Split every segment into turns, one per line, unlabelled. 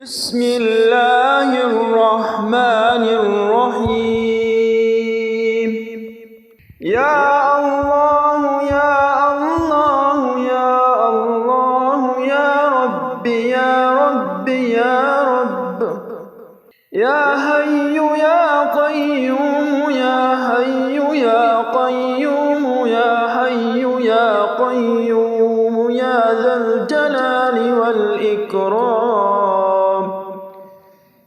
بسم الله الرحمن الرحيم. يا الله يا الله يا الله يا رب يا رب يا رب يا حي يا قيوم يا حي يا قيوم يا حي يا قيوم يا ذا الجلال والإكرام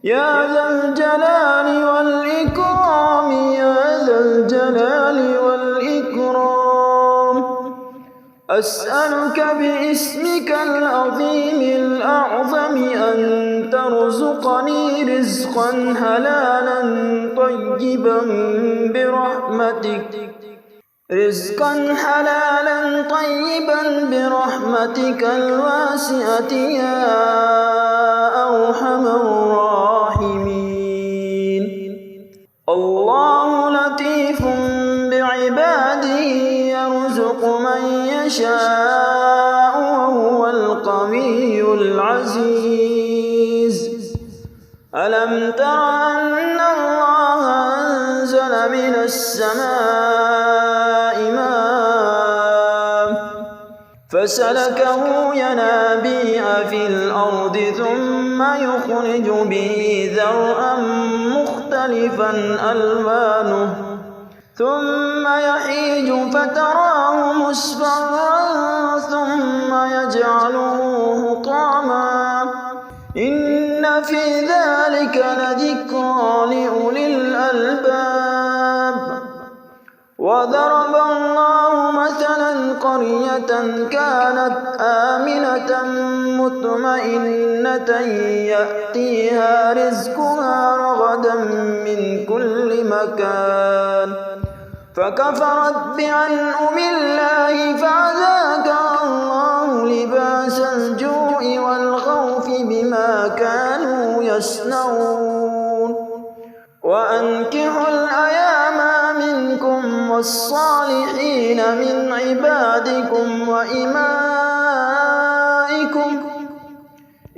يا ذا الجلال والإكرام يا ذا الجلال والإكرام. أسألك باسمك العظيم الأعظم أن ترزقني رزقا حلالا طيبا برحمتك الواسعة يا أرحم الراحمين. الله لطيف بعباده يرزق من يشاء وهو القوي العزيز. ألم تر أن الله أنزل من السماء ماء فسلكه ينابيع في الأرض ثم يخرج به زرعا مختلفا ألوانه ثم يحيج فتراه مصفرا ثم يجعله حطاما إن في ذلك لذكرى لأولي الألباب. وضرب الله مثلا قرية كانت آمنة مطمئنة يأتيها رزقها رغدا من كل مكان فكفرت بأنعم الله فأذاقها الله لباس الجوع والخوف بما كانوا يصنعون. وأنكحوا الأيام منكم والصالحين من عبادكم وإمائكم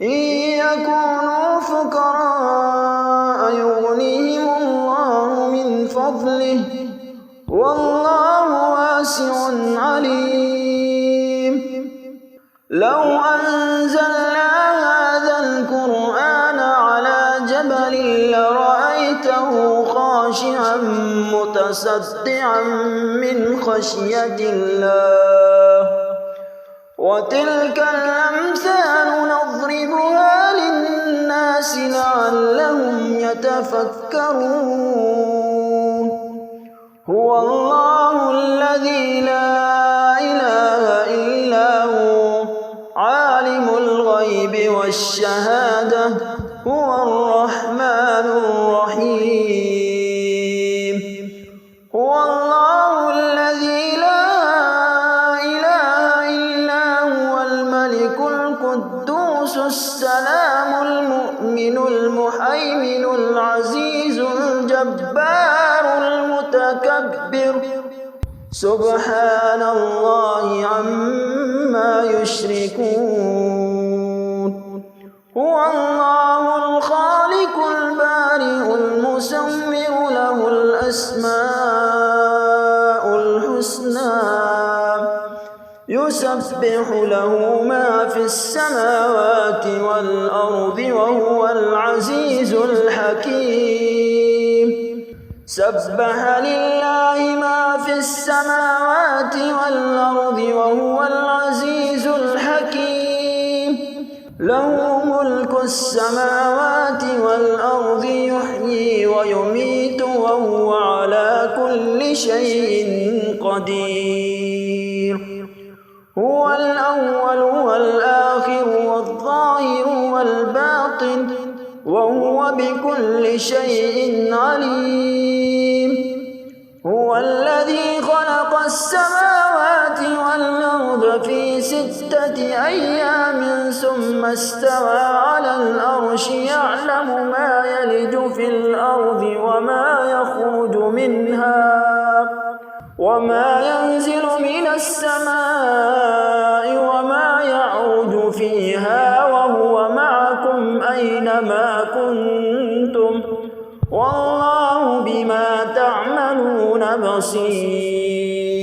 إن يكونوا فقراء يغنيهم الله من فضله والله واسع عليم. لو أنزلنا هذا القرآن على جبل لرأيته خاشعا متصدعا من خشية الله. وتلك الأمثال نضربها للناس لعلهم يتفكرون. هو الله الذي لا إله إلا هو عالم الغيب والشهادة هو الرحمن الرحيم. هو الله الذي لا إله إلا هو الملك القدوس السلام المؤمن المهيمن العزيز الجبار المتكبر سبحان الله عما يشركون. هو الله الخالق البارئ المصور له الأسماء الحسنى يسبح له ما في السماوات والأرض وهو العزيز الحكيم. سبح لله ما في السماوات والأرض وهو العزيز الحكيم. له ملك السماوات والأرض يحيي ويميت وهو على كل شيء قدير. هو الأول والآخر والظاهر والباطن وهو بكل شيء عليم. هو الذي خلق السماوات والأرض في 6 أيام ثم استوى على العرش يعلم ما يلج في الأرض وما يخرج منها وما ينزل من السماء وما يعرج فيها وهو معكم أينما ما كنتم والله بما تعملون بصير.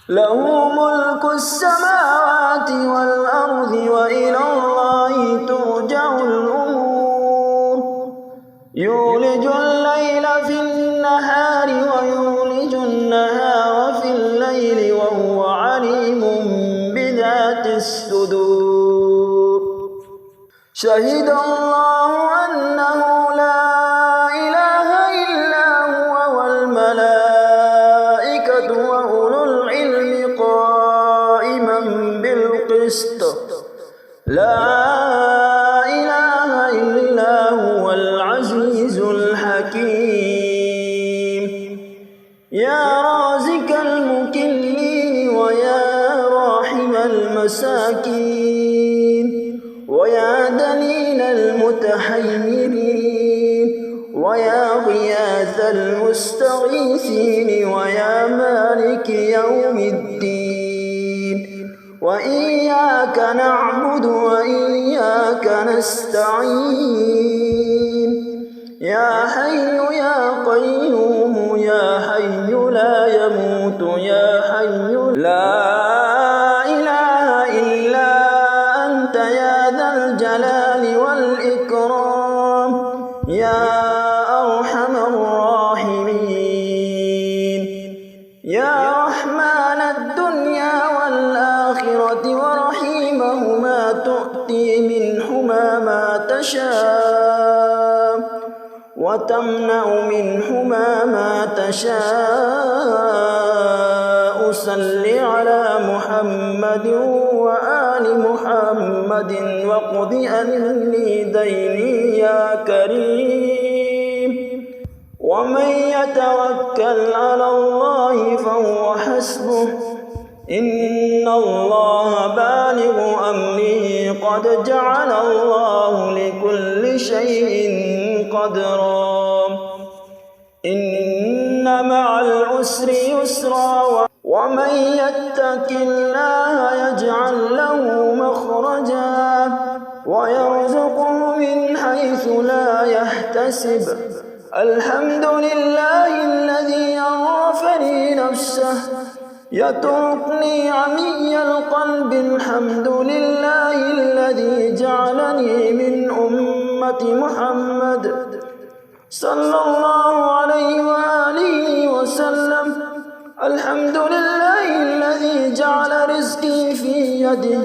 له ملك السماوات والأرض وإلى الله ترجع الأمور. يولج الليل في النهار ويولج النهار في الليل وهو عليم بذات الصدور. شهد الله أنه لا إله إلا هو والملائكة وأولو العلم قائما بالقسط. لا إله إلا هو العزيز الحكيم. يا رازق المكلين ويا راحم المساكين ويا دليل المتحيرين ويا غياث المستغيثين ويا مالك يوم الدين. وإياك نعبد وإياك نستعين. يا حي يا قيوم يا حي لا يموت يا حي لا إله إلا أنت يا ذا الجلال والإكرام يا أرحم الراحمين. يا رحمن الدنيا والآخرة ورحيمهما تؤتي منهما ما تشاء وتمنع منهما ما تشاء. صل على محمد وآل محمد واقض عني ديني يا كريم. ومن يتوكل على الله فهو حسبه. إن الله بالغ أمره قد جعل الله لكل شيء قدرا. إن مع العسر يسرا ومن يتق الله يجعل له مخرجا ويرزقه من حيث لا يحتسب. الحمد لله الذي عرفني نفسه يتركني عمي القلب. الحمد لله الذي جعلني من أمة محمد صلى الله عليه وآله وسلم. الحمد لله الذي جعل رزقي في يدي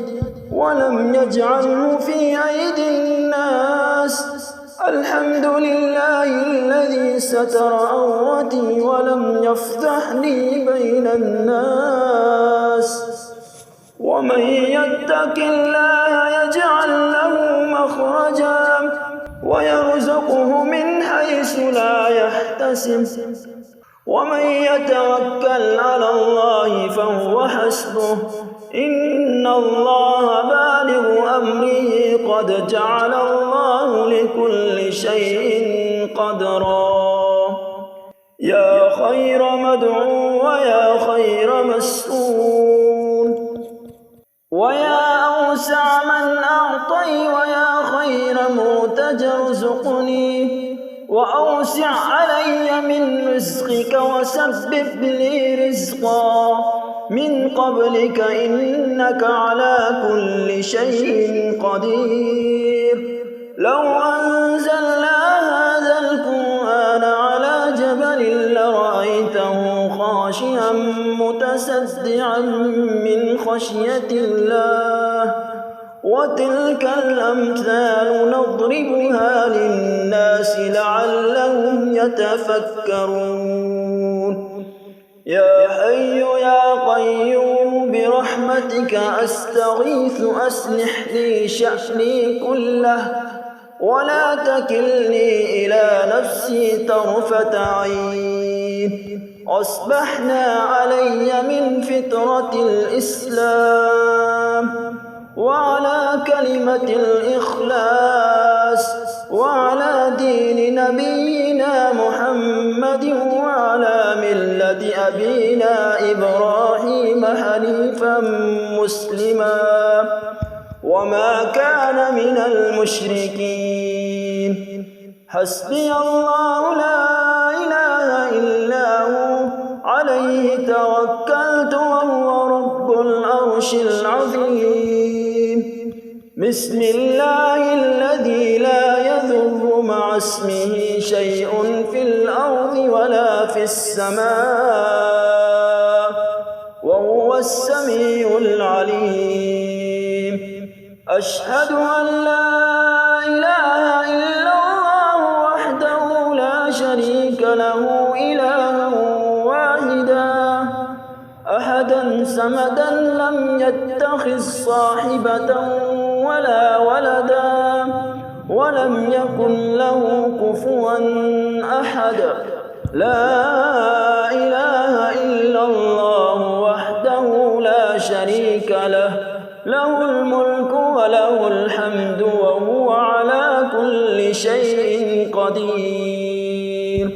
ولم يجعله في أيدي الناس. الحمد لله الذي ستر عورتي ولم يفضحني بين الناس. ومن يتق الله يجعل له مخرجا ويرزقه من حيث لا يحتسب. ومن يتوكل على الله فهو حسبه. إن الله بالغ أمره قد جعل الله لكل شيء قدرا. يا خير مدعو ويا خير مسؤول ويا أوسع من أعطي ويا خير مرتجى ارزقني وأوسع علي من رزقك وسبب لي رزقا من قبلك إنك على كل شيء قدير. لو أنزلنا هذا القرآن على جبل لرأيته خاشعا متصدعا من خشية الله. وتلك الأمثال نضربها للناس لعلهم يتفكرون. يا حي يا قيوم برحمتك أستغيث أصلح لي شأني كله ولا تكلني إلى نفسي طرفة عين. أصبحنا علي من فطرة الإسلام وعلى كلمة الإخلاص وعلى دين نبينا محمد وعلى ملة أبينا إبراهيم حنيفا مسلما وما كان من المشركين. حسبي الله لا إله إلا هو عليه توكلت وهو رب العرش العظيم. بسم الله الذي لا يضر مع اسمه شيء في الأرض ولا في السماء وهو السميع العليم. أشهد أن لا إله إلا الله وحده لا شريك له إلها واحدا أحدا صمدا لم يتخذ صاحبة ولا ولدا ولم يكن له كفوا أحد. لا إله إلا الله وحده لا شريك له له الملك وله الحمد وهو على كل شيء قدير.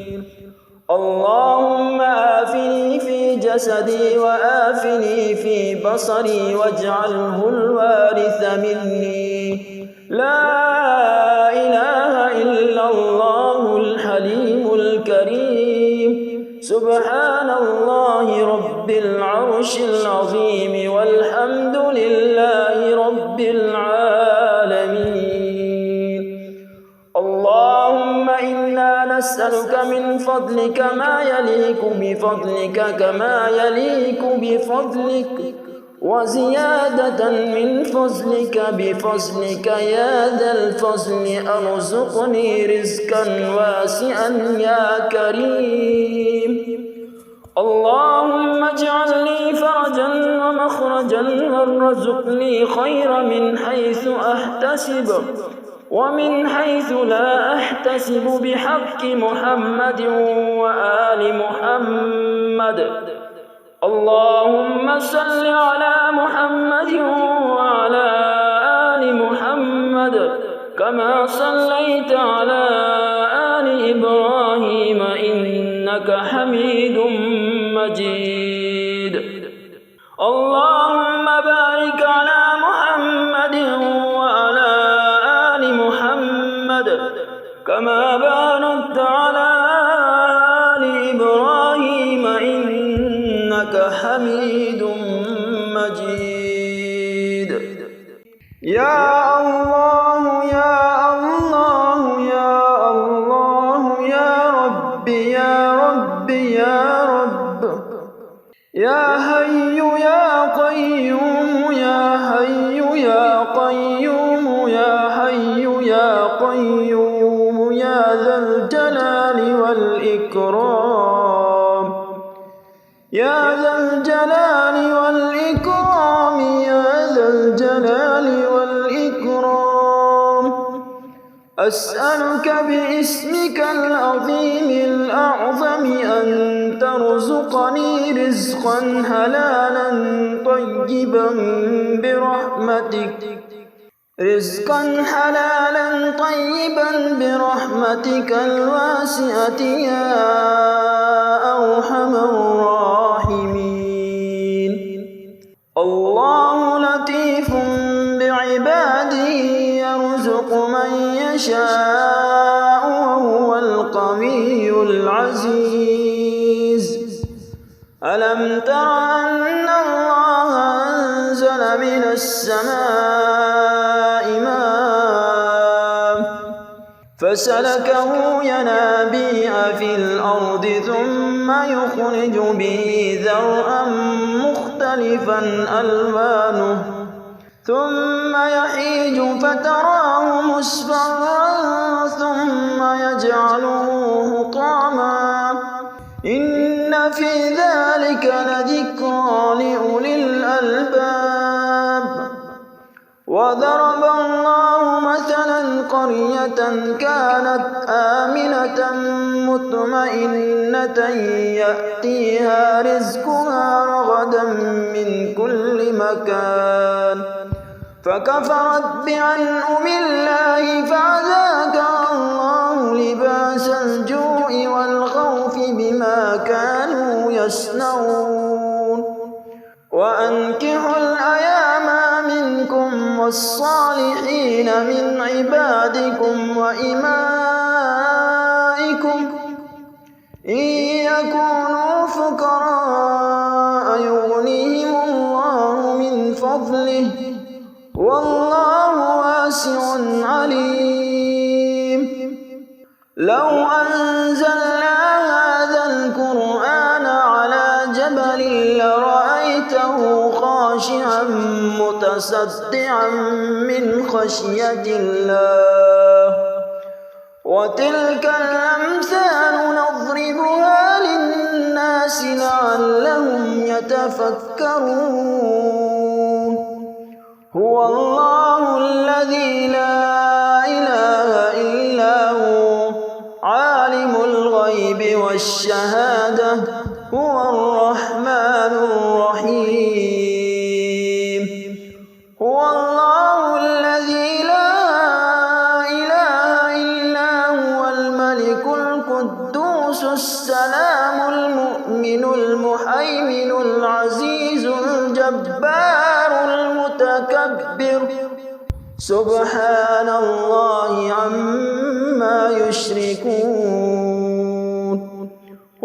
اللهم آفني في جسدي وآفني في بصري واجعله الوارث مني. لا إله إلا الله الحليم الكريم. سبحان الله رب العرش العظيم والحمد لله رب العالمين. اللهم إنا نسألك من فضلك ما يليق بفضلك كما يليق بفضلك وزيادة من فضلك بفضلك يا ذا الفضل أرزقني رزقا واسعا يا كريم. اللهم اجعل لي فرجا ومخرجا وارزقني خيرا من حيث أحتسب ومن حيث لا أحتسب بحق محمد وآل محمد. اللهم صل على محمد وعلى آل محمد كما صليت على آل إبراهيم إنك حميد مجيد. اللهم بارك على محمد وعلى آل محمد كما باركت على آل إبراهيم إنك حميد مجيد. يا الله يا الله يا الله يا رب يا رب يا رب يا حي يا قيوم يا حي يا قيوم يا حي يا قيوم يا ذا الجلال والإكرام يا ذا الجلال والإكرام يا ذا الجلال والإكرام. أسألك باسمك العظيم الأعظم أن ترزقني رزقا حلالا طيبا برحمتك رزقا حلالا طيبا برحمتك الواسعة يا أرحم الراحمين. الله لطيف بعباده يرزق من يشاء وهو القوي العزيز. ألم تر أن الله أنزل من السماء ماء فسلكه ينابيع في الأرض ثم يخرج به زرعا مختلفا ألوانه ثم يحيج فتراه مصفرا ثم يجعله حطاما. إن في ذلك لذكرى لأولي الألباب. وضرب الله مثلا قرية كانت آمنة مطمئنة يأتيها رزقها رغدا من كل مكان فكفرت بأنعم الله فأذاقها الله لباس الجوع والخوف بما كانوا يصنعون. وأنكحوا الأيام منكم والصالحين أبنائكم وإمائكم إن يكونوا فقراء يغنيهم الله من فضله والله واسع عليم. لو أنزلنا هذا القرآن على جبل لرأيته خاشعا متصدعا من خشية الله وتلك الأمثال نضربها للناس لعلهم يتفكرون. هو الله الذي لا إله إلا هو عالم الغيب والشهادة هو الرحمن الرحيم. هو الله الذي لا إله إلا هو الملك القدوس السلام المؤمن المهيمن العزيز الجبار المتكبر سبحان الله عما يشركون.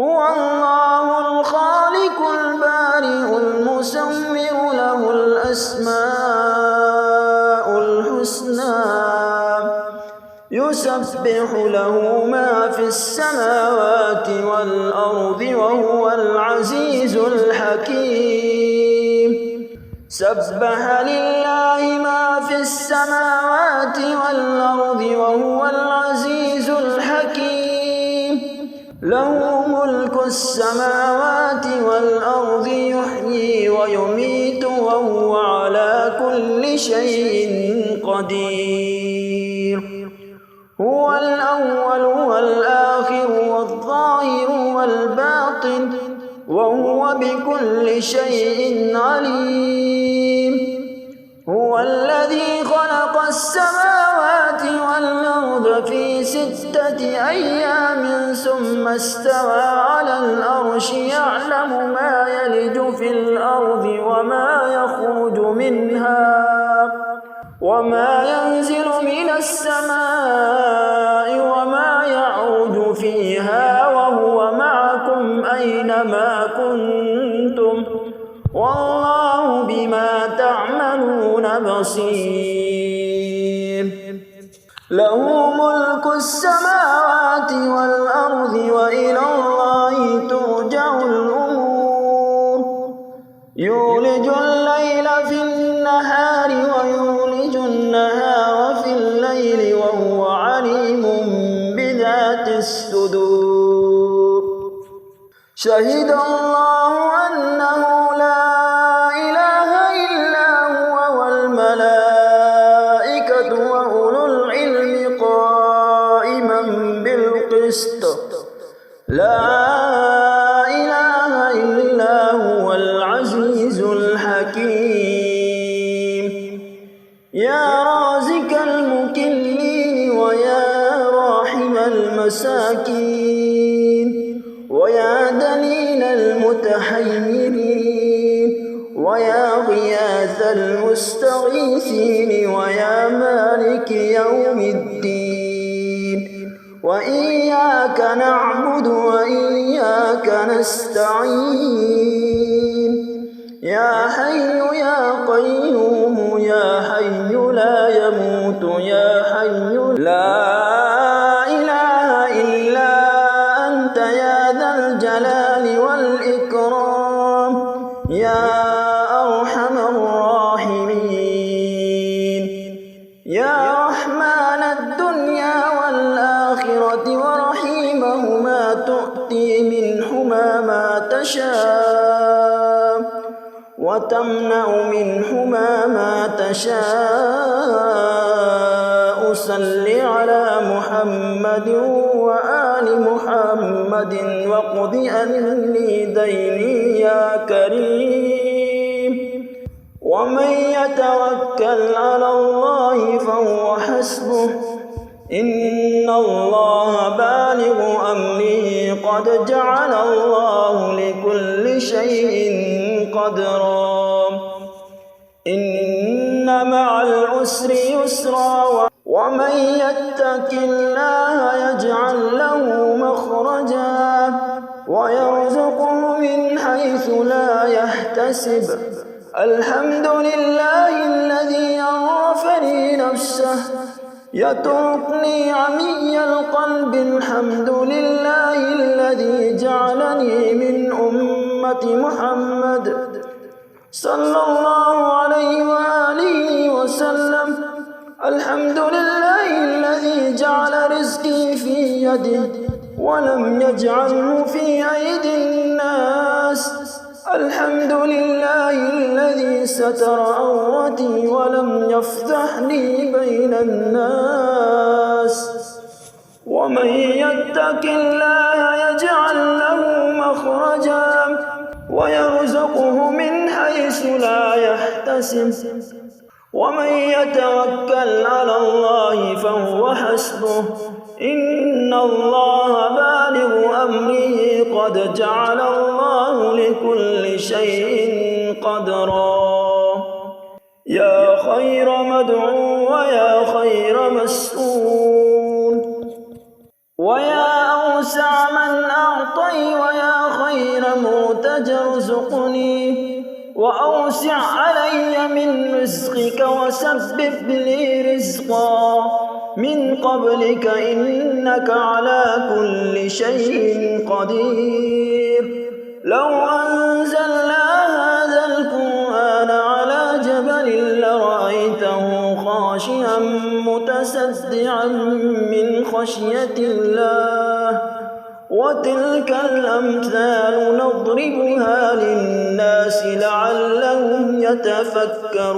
هو الله الخالق البارئ المصور له الأسماء الحسنى يسبح له ما في السماوات والأرض وهو العزيز الحكيم. سبح لله ما في السماوات والأرض وهو العزيز الحكيم. له ملك السماوات والأرض يحيي ويميت وهو على كل شيء قدير. هو الأول والآخر والظاهر والباطن وهو بكل شيء عليم. هو الذي خلق السماوات والأرض في 6 أيام ثم استوى على العرش يعلم ما يلج في الأرض وما يخرج منها وما ينزل من السماء وما يعرج فيها وهو معكم أينما كنتم والله بما تعملون بصير. له ملك السماوات والأرض وإلى الله ترجع الأمور. يولج الليل في النهار ويولج النهار في الليل وهو عليم بذات الصدور. شهد الله أنه لا إله إلا هو والملائكة وأولو العلم قائما بالقسط. لا إله إلا هو العزيز الحكيم. يا رازق المكلين ويا راحم المساكين ويا دليل المتحيرين ويا غياث المستغيثين ويا مالك يوم الدين. وإياك نعبد وإياك نستعين. يا حي يا قيوم يا حي لا يموت يا حي لا إله إلا أنت يا ذا الجلال والإكرام يا أرحم الراحمين. يا رحمن الدنيا والآخرة ورحيمهما تؤتي منهما ما تشاء وتمنع منهما ما تشاء. صل على محمد وآل محمد واقض عني ديني يا كريم. ومن يتوكل على الله فهو حسبه إن الله بالغ أمره قد جعل الله لكل شيء قدرا. إن مع العسر يسرا ومع ومن يتق الله يجعل له مخرجا ويرزقه من حيث لا يحتسب. الحمد لله الذي عرفني نفسه يتركني عمي القلب. الحمد لله الذي جعلني من أمة محمد صلى الله عليه وآله وسلم. الحمد لله الذي جعل رزقي في يدي ولم يجعله في أيدي الناس. الحمد لله الذي ستر عورتي ولم يفضحني بين الناس. ومن يتق الله يجعل له مخرجا ويرزقه من حيث لا يحتسب. ومن يتوكل على الله فهو حسبه. إن الله بالغ أمره قد جعل الله لكل شيء قدرا. يا خير مدعو ويا خير مسؤول ويا أوسع من أعطي ويا خير مرتجى ارزقني وأوسع علي من رزقك وسبب لي رزقا من قبلك إنك على كل شيء قدير. لو أنزلنا هذا القرآن على جبل لرأيته خاشعا متصدعا من خشية الله. وتلك الأمثال نضربها للناس لعلهم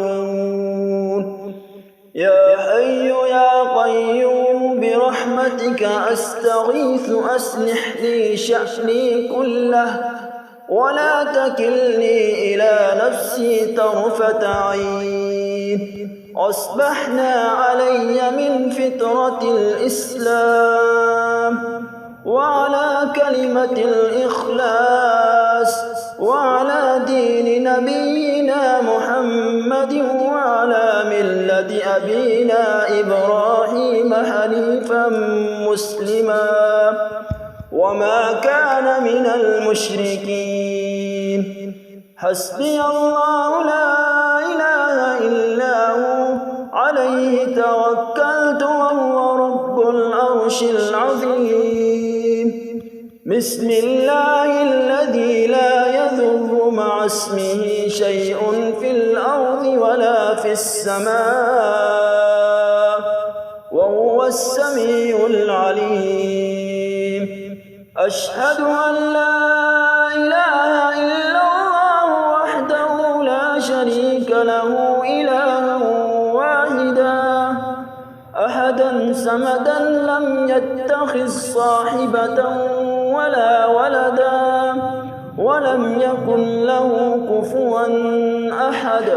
يتفكرون. يا حي يا قيوم برحمتك أستغيث أصلح لي شأني كله ولا تكلني إلى نفسي طرفة عين. أصبحنا علي من فطرة الإسلام وعلى كلمة الإخلاص وعلى دين نبينا محمد وعلى ملة أبينا إبراهيم حنيفا مسلما وما كان من المشركين. حسبي الله لا إله إلا هو عليه توكلت وهو رب العرش العظيم. بسم الله الذي لا يضر مع اسمه شيء في الأرض ولا في السماء وهو السميع العليم. أشهد أن لا إله إلا الله وحده لا شريك له إلها واحدا أحدا صمدا لم يتخذ صاحبة ولا ولدا ولم يكن له كفوا أحد.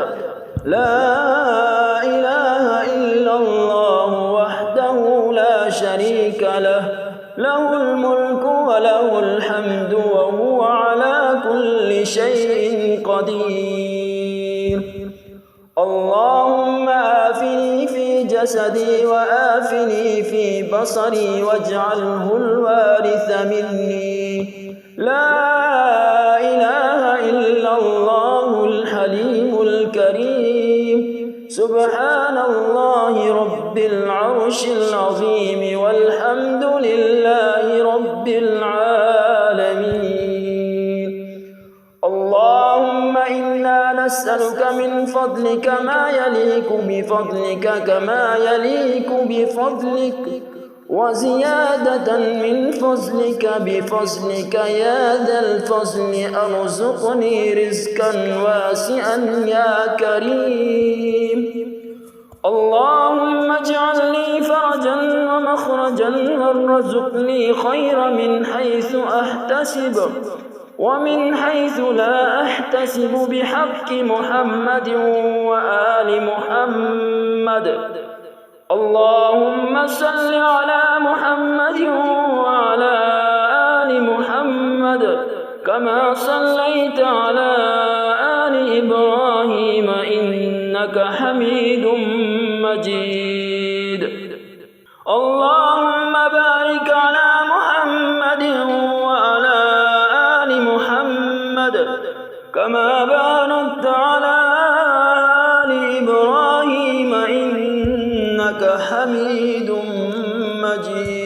لا إله إلا الله وحده لا شريك له له الملك وله الحمد وهو على كل شيء قدير. اللهم آفني في جسدي وآفني في بصري واجعله الوارث مني. لا إله إلا الله الحليم الكريم. سبحان الله رب العرش العظيم والحمد لله رب العالمين. اللهم إنا نسألك من فضلك ما يليق بفضلك كما يليق بفضلك وزيادة من فضلك بفضلك يا ذا الفضل أرزقني رزقا واسعا يا كريم. اللهم اجعل لي فرجا ومخرجا وارزقني خير من حيث أحتسب ومن حيث لا أحتسب بحق محمد وآل محمد. اللهم صل على محمد وعلى آل محمد كما صليت على آل إبراهيم إنك حميد مجيد. كما باركت على آل إبراهيم إنك حميد مجيد.